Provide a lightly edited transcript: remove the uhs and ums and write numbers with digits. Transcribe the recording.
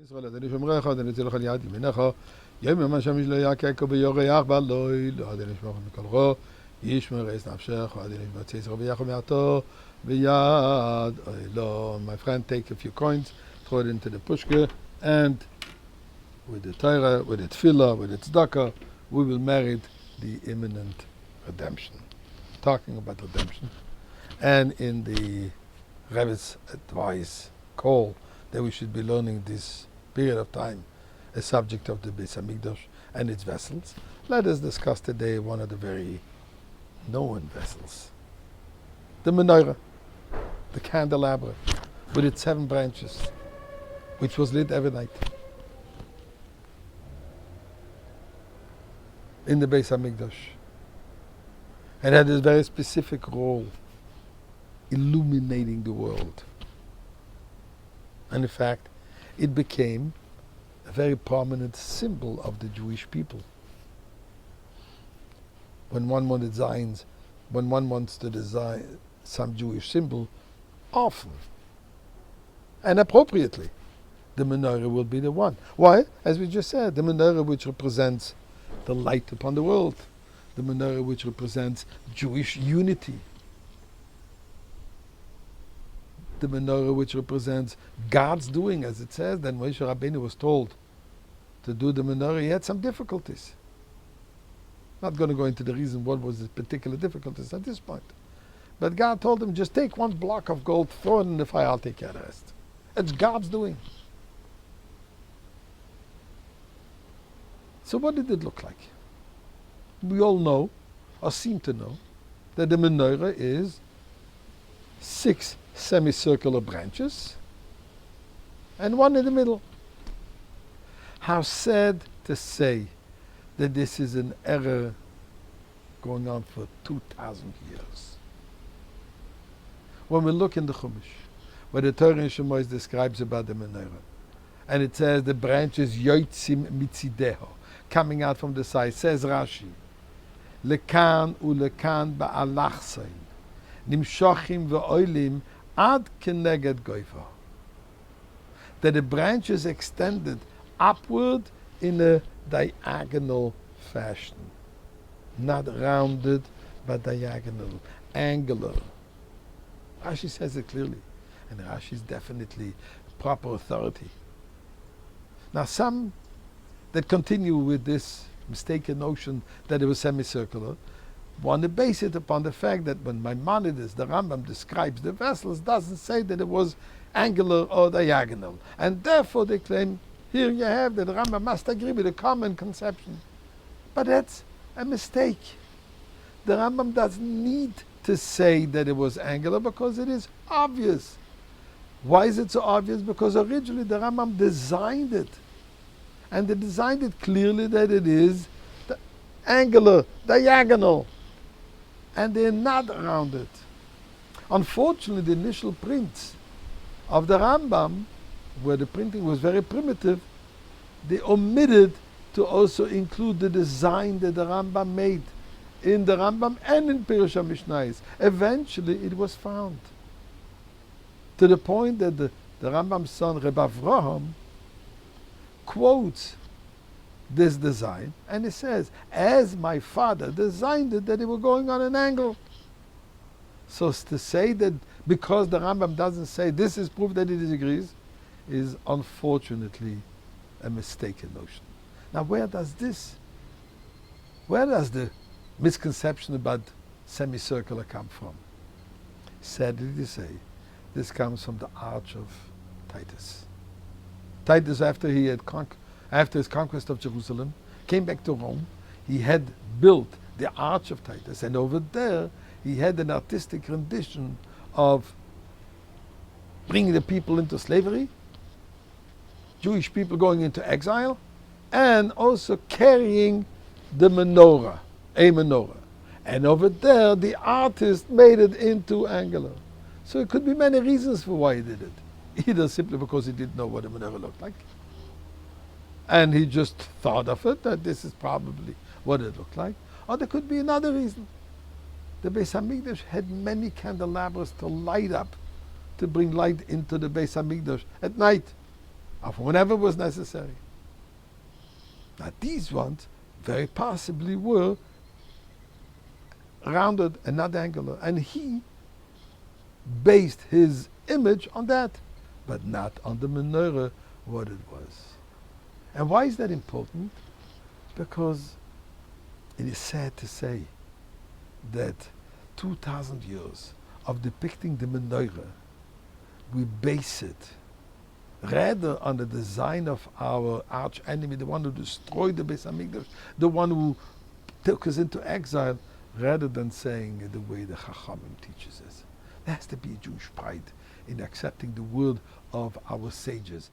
ישראל, אדוני שומרך, אדוני צילך על יד ימינך, יום יום השמש לא יקק וביורח בליל, אדוני שמוך מכל רוע, ישמר אס נפשך, אדוני מבצע ישראל ויחו מעתו, ביד אלוהים. My friend, take a few coins, throw it into the pushka, and with the Torah, with the tefillah, with the tzedakah, we will merit the imminent redemption. Talking about redemption. And in the Rebbe's advice, call, that we should be learning this period of time a subject of the Beis Hamikdash and its vessels. Let us discuss today one of the very known vessels, the menorah, the candelabra, with its 7 branches, which was lit every night in the Beis Hamikdash, and had a very specific role, illuminating the world. And in fact, it became a very prominent symbol of the Jewish people. When one wants to design some Jewish symbol, often and appropriately, the menorah will be the one. Why? As we just said, the menorah which represents the light upon the world, the menorah which represents Jewish unity, the menorah which represents God's doing, as it says. Then Moshe Rabbeinu was told to do the menorah. He had some difficulties. Not going to go into the reason what was the particular difficulties at this point. But God told him, just take 1 block of gold, throw it in the fire, I'll take care of the rest. It's God's doing. So what did it look like? We all know, or seem to know, that the menorah is 6 semicircular branches and 1 in the middle. How sad to say that this is an error going on for 2,000 years. When we look in the Chumash, where the Torah in Shemos describes about the menorah, and it says the branches yoitzim mitzideho, coming out from the side, says Rashi, lekan ulekan ba'alachsein, nimshochim ve'oilim ad keneged goiva, that the branches extended upward in a diagonal fashion, not rounded but diagonal, angular. Rashi says it clearly, and Rashi is definitely proper authority. Now some that continue with this mistaken notion that it was semicircular want to base it upon the fact that when Maimonides, the Rambam, describes the vessels, doesn't say that it was angular or diagonal. And therefore they claim, here you have that the Rambam must agree with a common conception. But that's a mistake. The Rambam doesn't need to say that it was angular because it is obvious. Why is it so obvious? Because originally the Rambam designed it. And they designed it clearly that it is angular, diagonal. And they're not rounded. Unfortunately, the initial prints of the Rambam, where the printing was very primitive, they omitted to also include the design that the Rambam made in the Rambam and in Pirush HaMishnayos. Eventually, it was found. To the point that the Rambam's son, Rabbi Avraham, quotes this design, and he says, as my father designed it, that it was going on an angle. So to say that because the Rambam doesn't say this is proof that he disagrees, is unfortunately a mistaken notion. Now where does the misconception about semicircular come from? Sadly to say, this comes from the Arch of Titus. Titus, after his conquest of Jerusalem, came back to Rome. He had built the Arch of Titus, and over there he had an artistic rendition of bringing the people into slavery, Jewish people going into exile, and also carrying the menorah, a menorah. And over there the artist made it into angular. So it could be many reasons for why he did it. Either simply because he didn't know what a menorah looked like, and he just thought of it, that this is probably what it looked like. Or there could be another reason. The Beis Hamikdash had many candelabras to light up, to bring light into the Beis Hamikdash at night. of whenever was necessary. Now these ones very possibly were rounded and not angular, and he based his image on that, but not on the menorah, what it was. And why is that important? Because it is sad to say that 2,000 years of depicting the menorah, we base it rather on the design of our arch enemy, the one who destroyed the Beis Hamikdash, the one who took us into exile, rather than saying it the way the Chachamim teaches us. There has to be a Jewish pride in accepting the word of our sages.